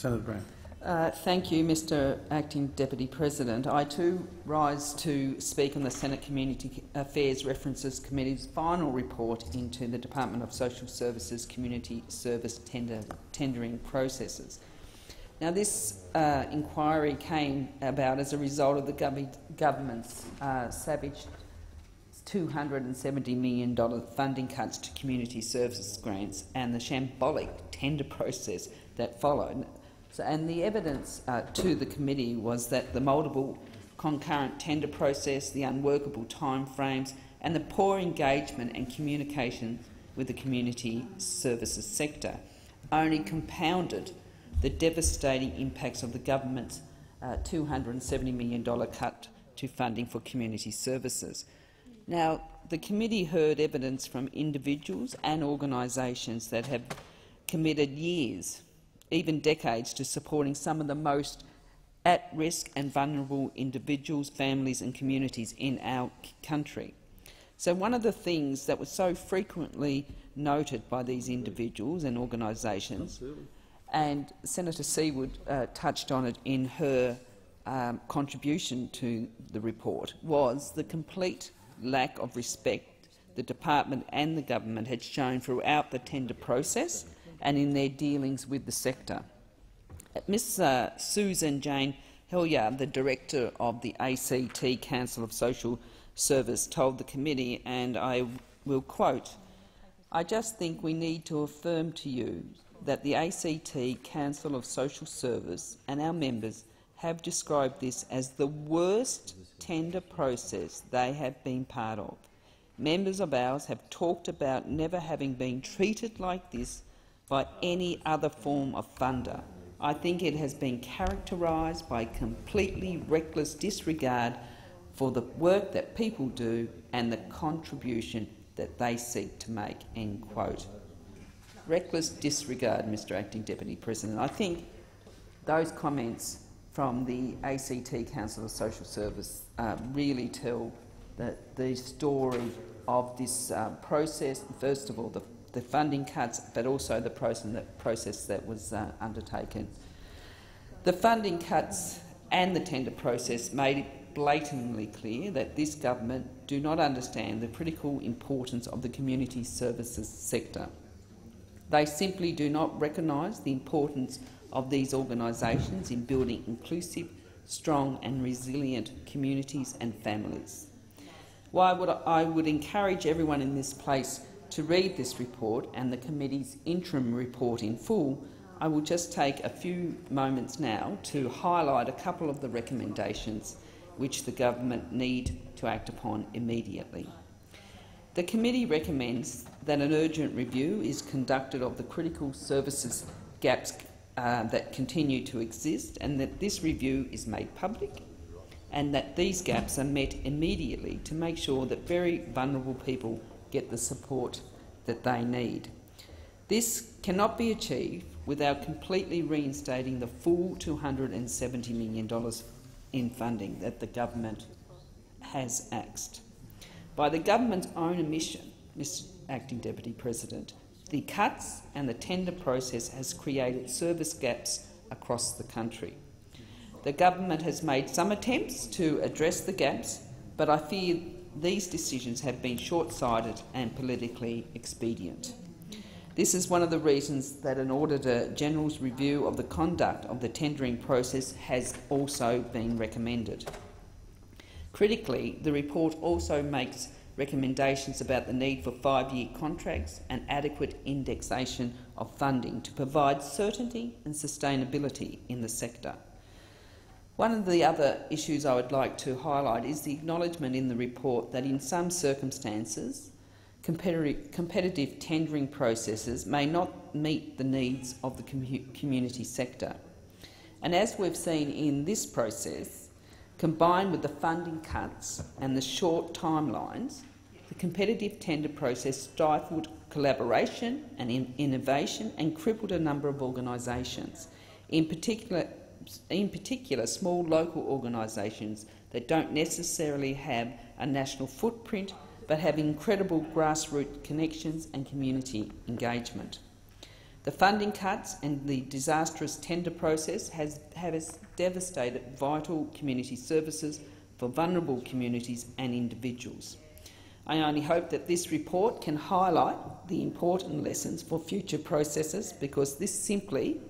Senator Brown. Thank you, Mr Acting Deputy President. I too rise to speak on the Senate Community Affairs References Committee's final report into the Department of Social Services community service tendering processes. Now, this inquiry came about as a result of the government's savage $270 million funding cuts to community services grants and the shambolic tender process that followed. And the evidence to the committee was that the multiple concurrent tender process, the unworkable timeframes and the poor engagement and communication with the community services sector only compounded the devastating impacts of the government's $270 million cut to funding for community services. Now, the committee heard evidence from individuals and organisations that have committed years, even decades, to supporting some of the most at-risk and vulnerable individuals, families and communities in our country. So one of the things that was so frequently noted by these individuals and organisations, and Senator Seawood touched on it in her contribution to the report, was the complete lack of respect the department and the government had shown throughout the tender process and in their dealings with the sector. Ms Susan Jane Hilliard, the director of the ACT Council of Social Service, told the committee, and I will quote, "I just think we need to affirm to you that the ACT Council of Social Service and our members have described this as the worst tender process they have been part of. Members of ours have talked about never having been treated like this by any other form of funder. I think it has been characterised by completely reckless disregard for the work that people do and the contribution that they seek to make." End quote. Reckless disregard, Mr Acting Deputy President. I think those comments from the ACT Council of Social Service really tell the story of this process. First of all, the funding cuts, but also the process that was undertaken. The funding cuts and the tender process made it blatantly clear that this government do not understand the critical importance of the community services sector. They simply do not recognise the importance of these organisations in building inclusive, strong and resilient communities and families. While I would encourage everyone in this place to read this report and the committee's interim report in full, I will just take a few moments now to highlight a couple of the recommendations which the government need to act upon immediately. The committee recommends that an urgent review is conducted of the critical services gaps that continue to exist, and that this review is made public, and that these gaps are met immediately to make sure that very vulnerable people get the support that they need. This cannot be achieved without completely reinstating the full $270 million in funding that the government has axed. By the government's own admission, Mr Acting Deputy President, the cuts and the tender process has created service gaps across the country. The government has made some attempts to address the gaps, but I fear these decisions have been short-sighted and politically expedient. This is one of the reasons that an Auditor General's review of the conduct of the tendering process has also been recommended. Critically, the report also makes recommendations about the need for 5-year contracts and adequate indexation of funding to provide certainty and sustainability in the sector. One of the other issues I would like to highlight is the acknowledgement in the report that in some circumstances competitive tendering processes may not meet the needs of the community sector. And as we've seen in this process, combined with the funding cuts and the short timelines, the competitive tender process stifled collaboration and innovation and crippled a number of organisations, in particular small local organisations that don't necessarily have a national footprint but have incredible grassroots connections and community engagement. The funding cuts and the disastrous tender process have devastated vital community services for vulnerable communities and individuals. I only hope that this report can highlight the important lessons for future processes, because this simply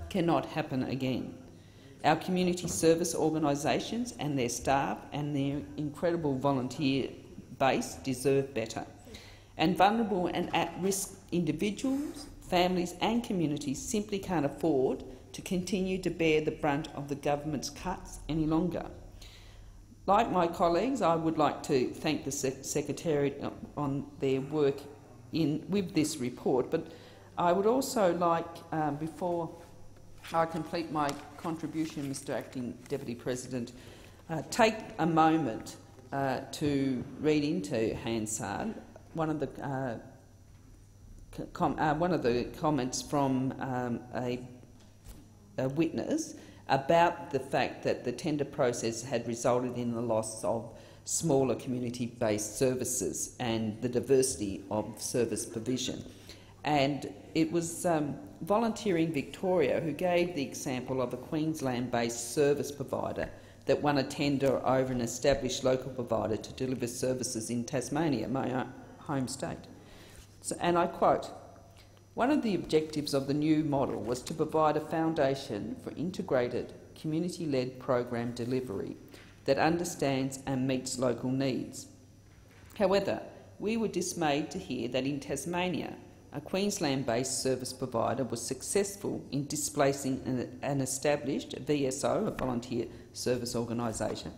cannot happen again. Our community service organisations and their staff and their incredible volunteer base deserve better. And vulnerable and at-risk individuals, families and communities simply can't afford to continue to bear the brunt of the government's cuts any longer. Like my colleagues, I would like to thank the Secretariat on their work with this report, but I would also like, before I complete my contribution, Mr Acting Deputy President, take a moment to read into Hansard one of the comments from a witness about the fact that the tender process had resulted in the loss of smaller community-based services and the diversity of service provision. And it was Volunteering Victoria who gave the example of a Queensland-based service provider that won a tender over an established local provider to deliver services in Tasmania, my home state. And I quote, "One of the objectives of the new model was to provide a foundation for integrated, community-led program delivery that understands and meets local needs. However, we were dismayed to hear that in Tasmania, a Queensland-based service provider was successful in displacing an established VSO, a volunteer service organisation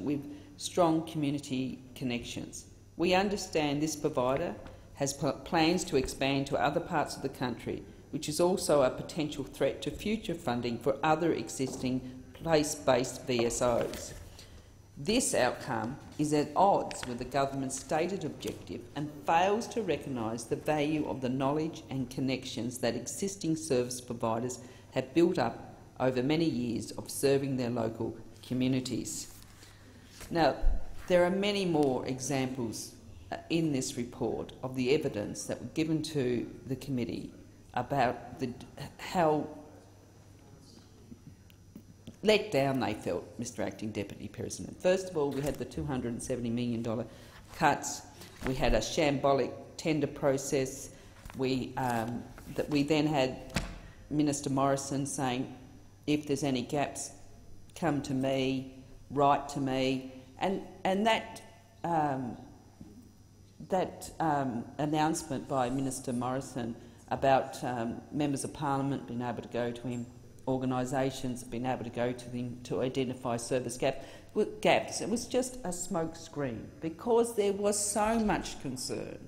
with strong community connections. We understand this provider has plans to expand to other parts of the country, which is also a potential threat to future funding for other existing place-based VSOs. This outcome is at odds with the government's stated objective and fails to recognise the value of the knowledge and connections that existing service providers have built up over many years of serving their local communities." Now, there are many more examples in this report of the evidence that were given to the committee about how let down they felt, Mr Acting Deputy President. First of all, we had the $270 million cuts. We had a shambolic tender process. We then had Minister Morrison saying, "If there's any gaps, come to me, write to me," and that announcement by Minister Morrison about members of Parliament being able to go to him, organisations being able to go to them to identify service gaps. It was just a smoke screen, because there was so much concern.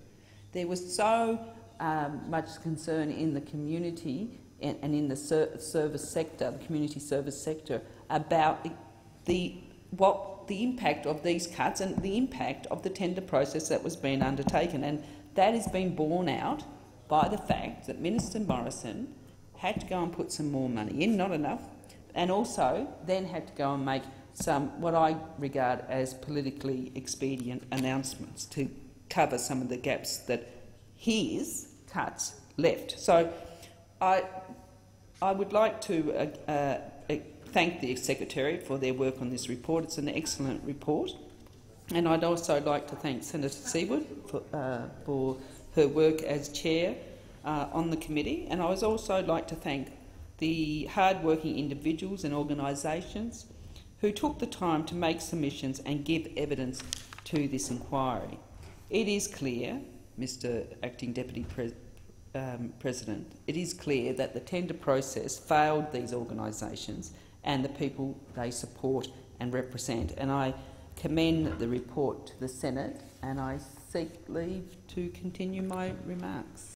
There was so much concern in the community and in the service sector, the community service sector, about the impact of these cuts and the impact of the tender process that was being undertaken. And that has been borne out by the fact that Minister Morrison had to go and put some more money in, not enough, and also then had to go and make some, what I regard as politically expedient announcements to cover some of the gaps that his cuts left. So I would like to thank the Secretariat for their work on this report. It's an excellent report. And I'd also like to thank Senator Siewert for her work as chair on the committee, and I would also like to thank the hard-working individuals and organisations who took the time to make submissions and give evidence to this inquiry. It is clear, Mr Acting Deputy President, it is clear that the tender process failed these organisations and the people they support and represent, and I commend the report to the Senate, and I seek leave to continue my remarks.